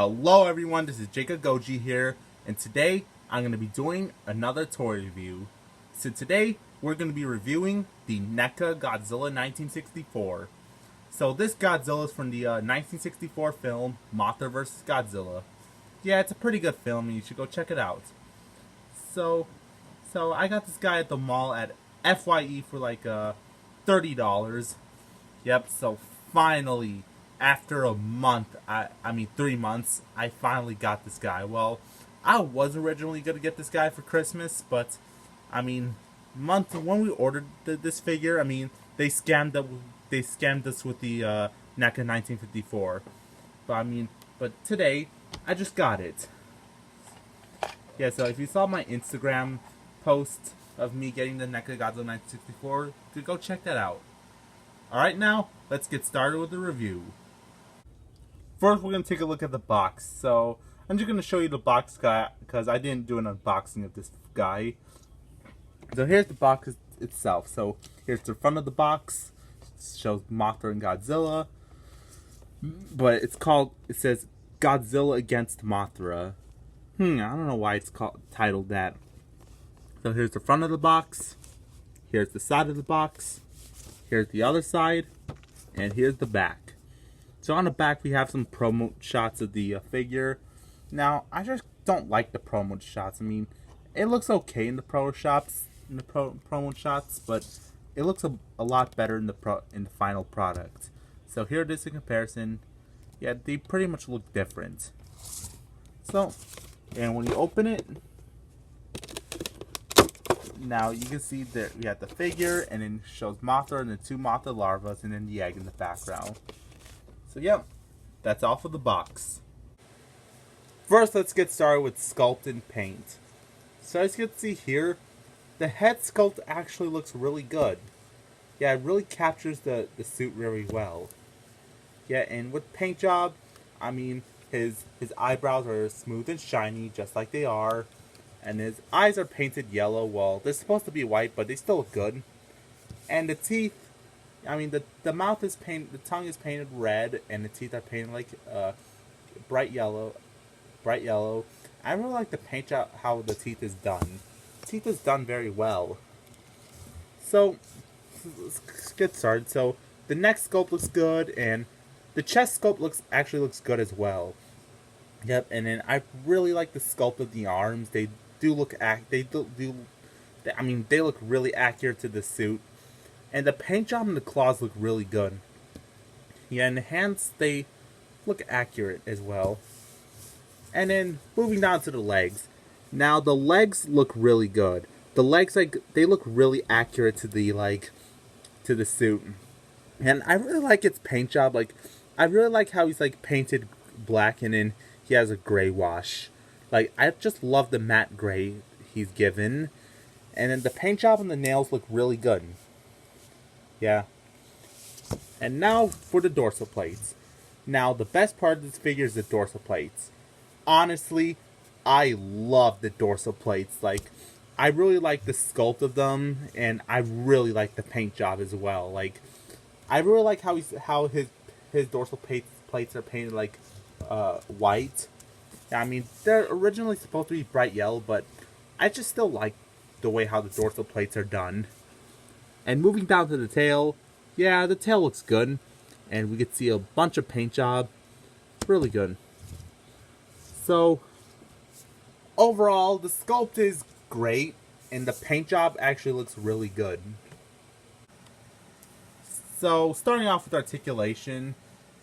Hello everyone, this is Neca Godzilla here, and today I'm going to be doing another toy review. So today we're going to be reviewing the Neca Godzilla 1964. So this Godzilla is from the 1964 film Mothra vs. Godzilla. Yeah, it's a pretty good film and you should go check it out. So I got this guy at the mall at FYE for like $30. Yep, so finally, after a month, I mean 3 months, I finally got this guy. Well, I was originally going to get this guy for Christmas, but, I mean, when we ordered this figure, I mean, they scammed us with the NECA 1954. But today, I just got it. Yeah, so if you saw my Instagram post of me getting the NECA Godzilla 1964, go check that out. Alright, now, let's get started with the review. First, we're going to take a look at the box. So, I'm just going to show you the box guy, because I didn't do an unboxing of this guy. So, here's the box itself. So, here's the front of the box. It shows Mothra and Godzilla. But it says Godzilla against Mothra. I don't know why it's titled that. So, here's the front of the box. Here's the side of the box. Here's the other side, and here's the back. So on the back we have some promo shots of the figure. Now I just don't like the promo shots. I mean, it looks okay in the promo shots, but it looks a lot better in the final product. So here it is in comparison. Yeah, they pretty much look different. So, and when you open it, now you can see that we have the figure, and then it shows Mothra and the two Mothra larvae, and then the egg in the background. So yep, that's all for the box. First, let's get started with sculpt and paint. So as you can see here, the head sculpt actually looks really good. Yeah, it really captures the suit very well. Yeah, and with paint job, I mean, his eyebrows are smooth and shiny, just like they are. And his eyes are painted yellow. Well, they're supposed to be white, but they still look good. And the teeth, I mean, the mouth is painted, the tongue is painted red, and the teeth are painted like bright yellow. I really like the paint job, how the teeth is done. The teeth is done very well. So let's get started. So the neck sculpt looks good, and the chest sculpt actually looks good as well. Yep, and then I really like the sculpt of the arms. They do look they look really accurate to the suit. And the paint job and the claws look really good. Yeah, and the hands, they look accurate as well. And then moving down to the legs. Now the legs look really good. The legs, they look really accurate to the suit. And I really like its paint job. I really like how he's painted black, and then he has a gray wash. I just love the matte gray he's given. And then the paint job and the nails look really good. Yeah. And now for the dorsal plates. Now, the best part of this figure is the dorsal plates. Honestly, I love the dorsal plates. I really like the sculpt of them, and I really like the paint job as well. I really like how his dorsal plates are painted white. I mean, they're originally supposed to be bright yellow, but I just still like the way how the dorsal plates are done. And moving down to the tail, yeah, the tail looks good. And we can see a bunch of paint job. Really good. So, overall, the sculpt is great, and the paint job actually looks really good. So, starting off with articulation.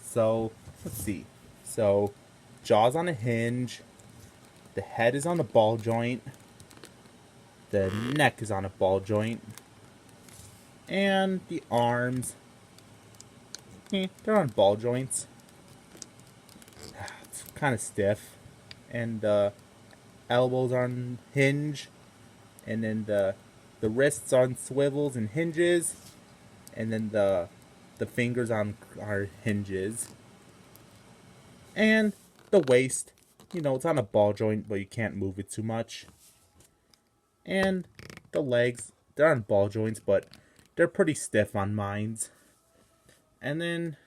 So, let's see. So, jaw's on a hinge, the head is on a ball joint, the neck is on a ball joint, and the arms, they're on ball joints. It's kind of stiff, and the elbows are on hinge, and then the wrists on swivels and hinges, and then the fingers are hinges, and the waist, it's on a ball joint, but you can't move it too much. And the legs, they're on ball joints, but they're pretty stiff on mine. And then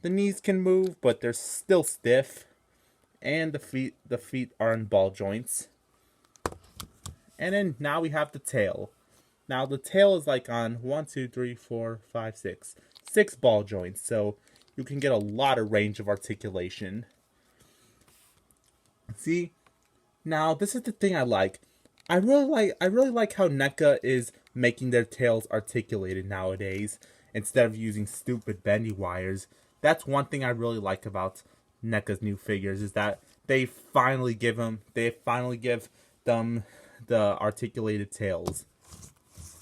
The knees can move, but they're still stiff. And the feet are in ball joints. And then now we have the tail. Now the tail is like on 1, 2, 3, 4, 5, 6. 6 ball joints, so you can get a lot of range of articulation. See? Now this is the thing I like. I really like how NECA is making their tails articulated nowadays instead of using stupid bendy wires. That's one thing I really like about NECA's new figures, is that they finally give them the articulated tails.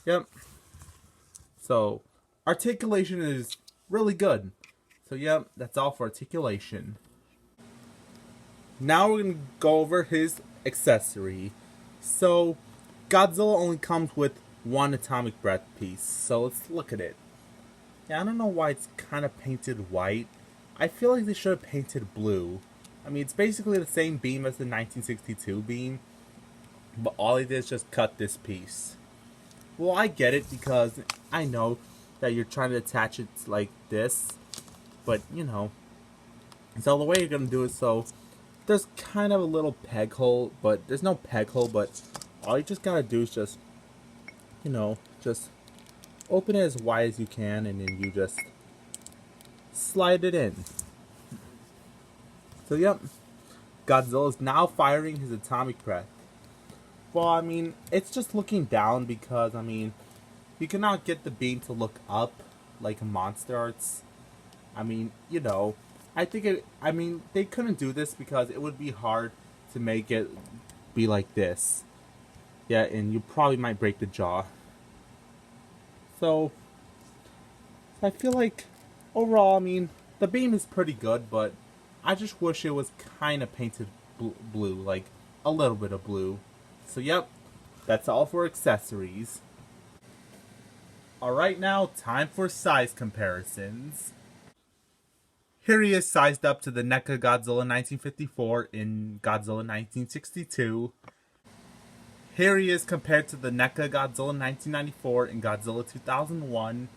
Yep. So articulation is really good. So yep, that's all for articulation. Now we're gonna go over his accessory. So Godzilla only comes with one atomic breath piece. So let's look at it. Yeah, I don't know why it's kind of painted white. I feel like they should have painted blue. I mean, it's basically the same beam as the 1962 beam, but all they did is just cut this piece. Well, I get it because I know that you're trying to attach it like this, but you know. So the way you're gonna do it, so there's kind of a little peg hole, but there's no peg hole, but all you just gotta do is just, you know, just open it as wide as you can, and then you just slide it in. So yep, Godzilla is now firing his atomic breath. Well, I mean, it's just looking down because, I mean, you cannot get the beam to look up like Monster Arts. I mean, you know, I mean, they couldn't do this because it would be hard to make it be like this. Yeah, and you probably might break the jaw. So, I feel like, overall, I mean, the beam is pretty good, but I just wish it was kind of painted blue, like a little bit of blue. So yep, that's all for accessories. Alright, now time for size comparisons. Here he is sized up to the NECA Godzilla 1954 in Godzilla 1962. Here he is compared to the NECA Godzilla 1994 in Godzilla 2001.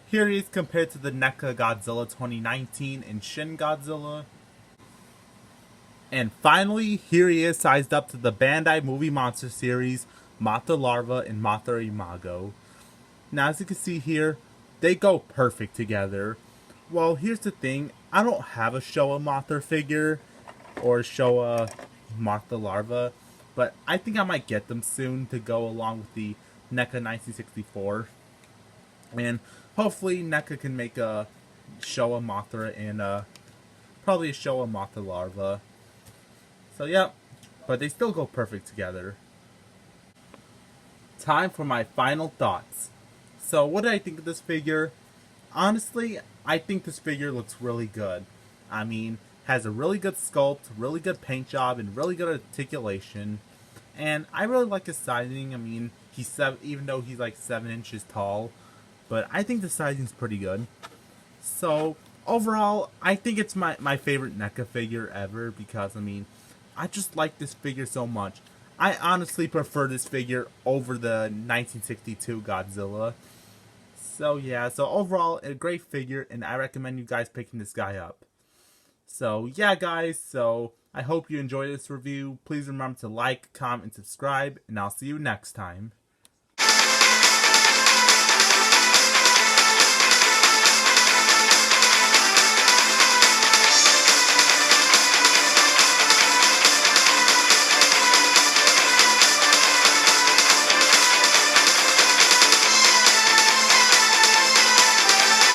Here he is compared to the NECA Godzilla 2019 in Shin Godzilla. And finally, here he is sized up to the Bandai Movie Monster Series, Mothra Larva and Mothra Imago. Now, as you can see here, they go perfect together. Well, here's the thing, I don't have a Showa Mothra figure, or Showa Mothra Larva, but I think I might get them soon to go along with the NECA 1964. And hopefully NECA can make a Showa Mothra and probably a Showa Mothra Larva. So yeah, but they still go perfect together. Time for my final thoughts. So what did I think of this figure? Honestly, I think this figure looks really good. I mean, has a really good sculpt, really good paint job, and really good articulation. And I really like his sizing. I mean, even though he's like 7 inches tall, but I think the sizing's pretty good. So overall, I think it's my favorite NECA figure ever because, I mean, I just like this figure so much. I honestly prefer this figure over the 1962 Godzilla. So yeah, so overall, a great figure, and I recommend you guys picking this guy up. So yeah, guys, so I hope you enjoyed this review. Please remember to like, comment, and subscribe, and I'll see you next time.